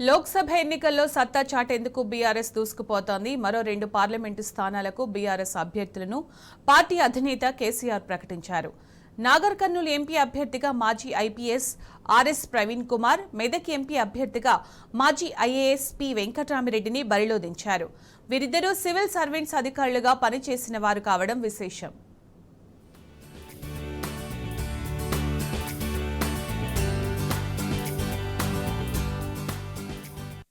లోక్సభ ఎన్నికల్లో సత్తా చాటేందుకు బీఆర్ఎస్ దూసుకుపోతోంది. మరో 2 పార్లమెంటు స్థానాలకు బీఆర్ఎస్ అభ్యర్థులను పార్టీ అధినేత కేసీఆర్ ప్రకటించారు. నాగర్ కర్నూలు ఎంపీ అభ్యర్థిగా మాజీ IPS RS Praveen Kumar, Medak MP అభ్యర్థిగా మాజీ ఐఏఎస్ పి వెంకటరామిరెడ్డిని బరిలో దించారు. వీరిద్దరూ సివిల్ సర్వెంట్స్ అధికారులుగా పనిచేసిన వారు కావడం విశేషం.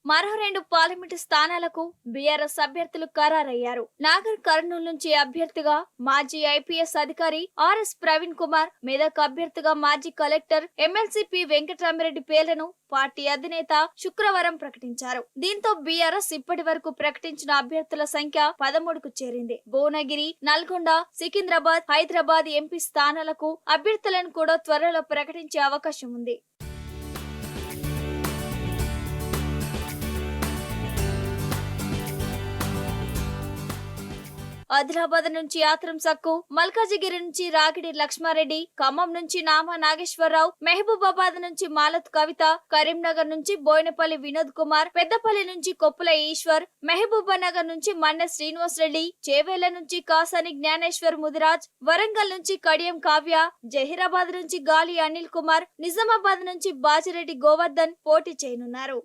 మరో 2 పార్లమెంటు స్థానాలకు బీఆర్ఎస్ అభ్యర్థులు ఖరారయ్యారు. నాగర్ కర్నూలు నుంచి అభ్యర్థిగా మాజీ ఐపీఎస్ అధికారి ఆర్ఎస్ ప్రవీణ్ కుమార్, మెదక్ అభ్యర్థిగా మాజీ కలెక్టర్ ఎమ్మెల్సీ పి వెంకటరామిరెడ్డి పేర్లను పార్టీ అధినేత శుక్రవారం ప్రకటించారు. దీంతో బీఆర్ఎస్ ఇప్పటి వరకు ప్రకటించిన అభ్యర్థుల సంఖ్య 13కు చేరింది. భువనగిరి, నల్గొండ, సికింద్రాబాద్, హైదరాబాద్ ఎంపీ స్థానాలకు అభ్యర్థులను కూడా త్వరలో ప్రకటించే అవకాశం ఉంది. ఆదిలాబాద్ నుంచి ఆత్రం సక్కు, మల్కాజిగిరి నుంచి రాగిడి లక్ష్మారెడ్డి, ఖమ్మం నుంచి నామా నాగేశ్వరరావు, మహబూబాబాద్ నుంచి మాలత్ కవిత, కరీంనగర్ నుంచి బోయినపల్లి వినోద్ కుమార్, పెద్దపల్లి నుంచి కొప్పుల ఈశ్వర్, మహబూబానగర్ నుంచి మన్నె శ్రీనివాస్ రెడ్డి, చేవేళ్ల నుంచి కాసాని జ్ఞానేశ్వర్ ముదిరాజ్, వరంగల్ నుంచి కడియం కావ్య, జహీరాబాద్ నుంచి గాలి అనిల్ కుమార్, నిజామాబాద్ నుంచి బాజిరెడ్డి గోవర్ధన్ పోటీ చేయనున్నారు.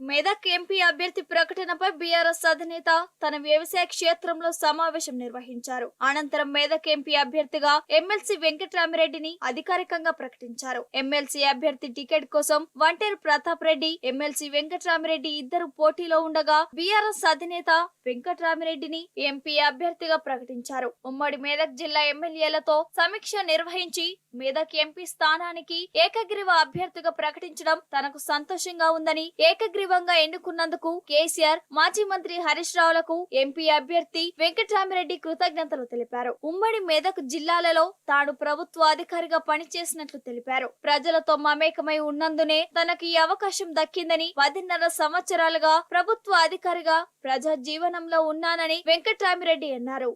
మెదక్ ఎంపీ అభ్యర్థి ప్రకటనపై బీఆర్ఎస్ అధినేత తన వ్యవసాయ క్షేత్రంలో సమావేశం నిర్వహించారు. అనంతరం మెదక్ ఎంపీ అభ్యర్థిగా ఎమ్మెల్సీ వెంకటరామిరెడ్డిని అధికారికంగా ప్రకటించారు. ఎమ్మెల్సీ అభ్యర్థి టికెట్ కోసం వంటేరు ప్రతాప్ రెడ్డి, ఎమ్మెల్సీ వెంకటరామిరెడ్డి ఇద్దరు పోటీలో ఉండగా బీఆర్ఎస్ అధినేత వెంకటరామిరెడ్డిని ఎంపీ అభ్యర్థిగా ప్రకటించారు. ఉమ్మడి మెదక్ జిల్లా ఎమ్మెల్యేలతో సమీక్ష నిర్వహించి మెదక్ ఎంపీ స్థానానికి ఏకగ్రీవ అభ్యర్థిగా ప్రకటించడం తనకు సంతోషంగా ఉందని, ఏకగ్రీవంగా ఎన్నుకున్నందుకు కేసీఆర్, మాజీ మంత్రి హరీష్ రావులకు ఎంపీ అభ్యర్థి వెంకటరామిరెడ్డి కృతజ్ఞతలు తెలిపారు. ఉమ్మడి మెదక్ జిల్లాలలో తాను ప్రభుత్వ అధికారిగా పనిచేసినట్లు తెలిపారు. ప్రజలతో మమేకమై ఉన్నందునే తనకు ఈ అవకాశం దక్కిందని, 10.5 సంవత్సరాలుగా ప్రభుత్వ అధికారిగా ప్రజా జీవనంలో ఉన్నానని వెంకటరామిరెడ్డి అన్నారు.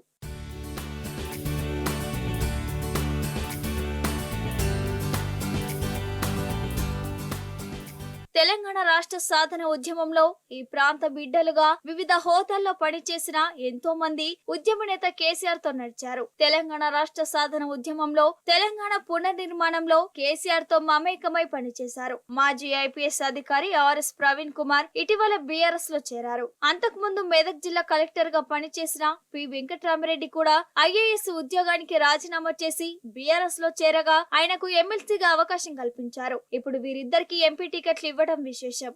తెలంగాణ రాష్ట్ర సాధన ఉద్యమంలో ఈ ప్రాంత బిడ్డలుగా వివిధ హోదాల్లో పనిచేసిన ఎంతో మంది ఉద్యమ నేత కేసీఆర్ తో నడిచారు. తెలంగాణ రాష్ట్ర సాధన ఉద్యమంలో, తెలంగాణ పునర్నిర్మాణంలో కేసీఆర్ తో మమేకమై పనిచేశారు. మాజీ ఐపీఎస్ అధికారి ఆర్ఎస్ ప్రవీణ్ కుమార్ ఇటీవల బీఆర్ఎస్ లో చేరారు. అంతకుముందు మెదక్ జిల్లా కలెక్టర్ గా పనిచేసిన పి వెంకటరామిరెడ్డి కూడా ఐఏఎస్ ఉద్యోగానికి రాజీనామా చేసి బీఆర్ఎస్ లో చేరగా ఆయనకు ఎమ్మెల్సీగా అవకాశం కల్పించారు. ఇప్పుడు వీరిద్దరికి ఎంపీ టికెట్లు ఇవ్వడం విశేషం.